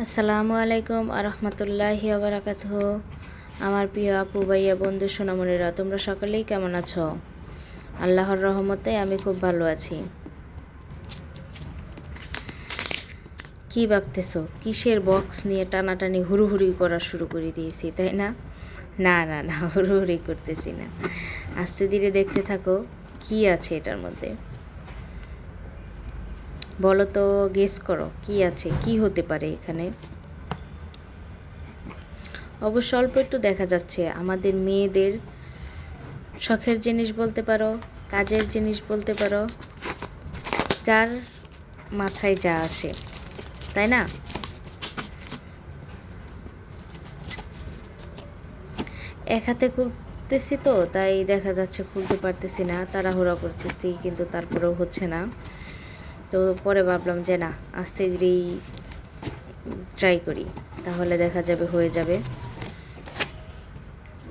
আসসালামু আলাইকুম আরহামতুল্লাহি আবরাকাতুহু। আমার প্রিয় আপু ভাইয়া বন্ধু সোনামণিরা, তোমরা সকলেই কেমন আছো? আল্লাহর রহমতে আমি খুব ভালো আছি। কি ভাবতেছো? কিসের বক্স নিয়ে টানাটানি হুড়ুহুড়ি করা শুরু করে দিয়েছি, তাই না? না না না, হুড়ুহুড়ি করতেছি না। আস্তে ধীরে দেখতে থাকো কি আছে এটার মধ্যে। বলো তো, গেস করো কি আছে, কি হতে পারে এখানে। অবশ্য অল্প একটু দেখা যাচ্ছে। আমাদের মেয়েদের শখের জিনিস বলতে পারো, কাজের জিনিস বলতে পারো, যার মাথায় যা আসে, তাই না? এক হাতে খুলতেছি তো, তাই দেখা যাচ্ছে খুলতে পারতেছি না, তাড়াহুড়া করতেছি, কিন্তু তারপরেও হচ্ছে না। তো পরে ভাবলাম যে না, আস্তে ধীরেই ট্রাই করি, তাহলে দেখা যাবে হয়ে যাবে।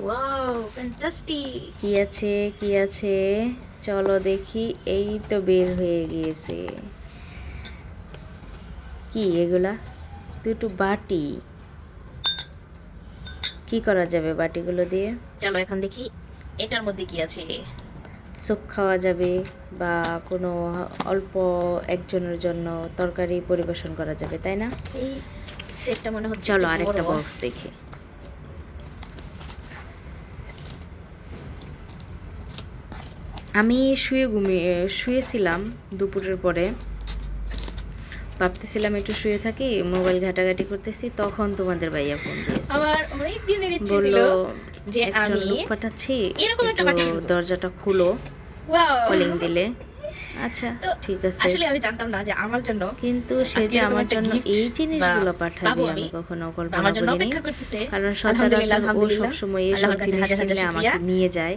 Wow, fantastic! কি আছে কি আছে, চলো দেখি। এই তো বের হয়ে গিয়েছে। কি এগুলা? দুটো বাটি। কি করা যাবে বাটিগুলো দিয়ে? চলো এখন দেখি এটার মধ্যে কি আছে। স্যুপ খাওয়া যাবে, বা কোনো অল্প একজনের জন্য তরকারি পরিবেশন করা যাবে, তাই না? এই সেটটা মনে হচ্ছে চলো একটু আরেকটা বড়। বক্স দেখি। আমি শুয়েছিলাম দুপুরের পরে, ভাবতেছিলাম একটু শুয়ে থাকি, মোবাইল ঘাটাঘাটি করতেছি, তখন তোমাদের ভাইয়া ফোন দিয়েছে। আমার অনেক দিনের ইচ্ছে ছিল বললো যে একজন আমি লোক পাঠাচ্ছি, এরকম একটা একটু বাটি কিনবো। দরজাটা খুলো, ওয়াও! কলিং দিলে। আচ্ছা তো ঠিক আছে, আসলে আমি জানতাম না যে আমার জন্য কিন্তু সে আজকে যে এরকম আমার একটা জন্য গিফট এই বা জিনিসগুলো পাঠাবে পাবো আমি আমি। কখনো বা কল্পনা আমার জন্য করিনি। অপেক্ষা করতেছে। কারণ আলহামদুলিল্লাহ, সচরাচর ও আলহামদুলিল্লাহ। সবসময় এইসব আল্লাহর কাছে জিনিস হাজার হাজার কিনলে শুকরিয়া। আমাকে নিয়ে যায়,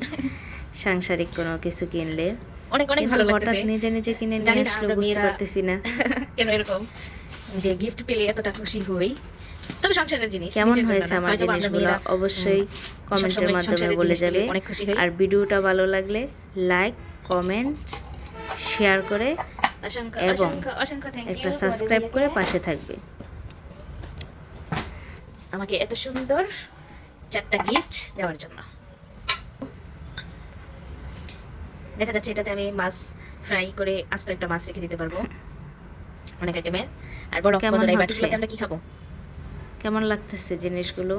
সাংসারিক কোনো কিছু কিনলে। অনেক অনেক কিন্তু ভালো হঠাৎ লাগতেছে। নিজে নিজে কিনে নিয়ে জানি না আসলেও আমরা বুঝতে মেয়েরা পারতেছি না কেন এরকম, যে গিফট পেলে এতটা খুশি হই। তবে সংসারের জিনিস, কেমন নিজের জন্য হয়েছে না। আমার হয়তো আমরা জিনিসগুলো মেয়েরা অবশ্যই কমেন্টের সবসময় মাধ্যমে সংসারের বলে জিনিস পেলে যাবে। অনেক খুশি হই। আর ভিডিওটা ভালো লাগলে লাইক, কমেন্ট, শেয়ার করে অসংখ্য এবং অসংখ্য অসংখ্য থ্যাংক একটা ইউ সাবস্ক্রাইব করে পাশে থাকবে। আমাকে এত সুন্দর চারটা গিফট দেওয়ার জন্য। দেখা যাচ্ছে এটাতে আমি মাছ ফ্রাই করে আস্ত একটা মাছ রেখে দিতে পারবো, অনেক আইটেমের। আর বড় কেমন বন্ধুরা, এই হচ্ছে? বাটিগুলোতে আমরা কি খাবো? কেমন লাগতেছে জিনিসগুলো?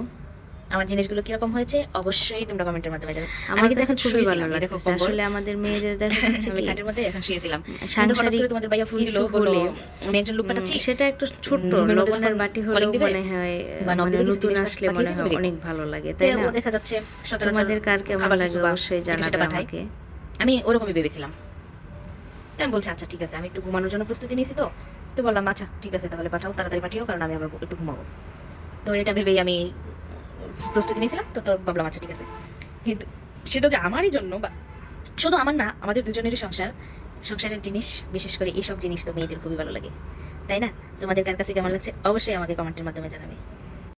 আমার জিনিসগুলো কিরকম হয়েছে অবশ্যই তোমরা কমেন্টের মাধ্যমে জানাবে। আমার আমি কিন্তু কাছে এখন খুবই ভালো শুয়েছিলাম, এই দেখো লাগতেছে। কম্বল। আসলে আমাদের মেয়েদের দেখা যাচ্ছে আমি কি, খাটের মধ্যে এখন শুয়েছিলাম, কিন্তু হঠাৎ সাংসারিক করে তোমাদের ভাইয়া ফুল দিল, কিছু বললো হলে আমি একজন লোক পাঠাচ্ছি, সেটা একটু ছোট্ট রুমের মধ্যে লবণের যখন বাটি কলিং হলেও দিবে মনে হয়, বা নক মানে দিবে, কিছু নতুন জিনিস আসলে মনে পাঠিয়েছে হয় তুমি অনেক দেখো। ভালো লাগে, তো তাই না? ও দেখা যাচ্ছে সচরাচর তোমাদের কার কেমন খাবার লাগে কিছু বা অবশ্যই এটা জানাবে সেটা পাঠায়। আমাকে। আমি ওরকমই ভেবেছিলাম। তাই আমি বলছি আচ্ছা ঠিক আছে, আমি একটু ঘুমানোর জন্য প্রস্তুতি নিয়েছি। তো তো বললাম আচ্ছা ঠিক আছে, তাহলে পাঠাও, তাড়াতাড়ি পাঠিও, কারণ আমি আবার একটু ঘুমাবো। তো এটা ভেবেই আমি প্রস্তুতি নিয়েছিলাম। তো তো ভাবলাম আচ্ছা ঠিক আছে, কিন্তু সেটা যে আমারই জন্য, বা শুধু আমার না, আমাদের দুজনেরই সংসারের জিনিস, বিশেষ করে এইসব জিনিস তো মেয়েদের খুবই ভালো লাগে, তাই না? তোমাদের কার কাছে কেমন লাগছে অবশ্যই আমাকে কমেন্টের মাধ্যমে জানাবে।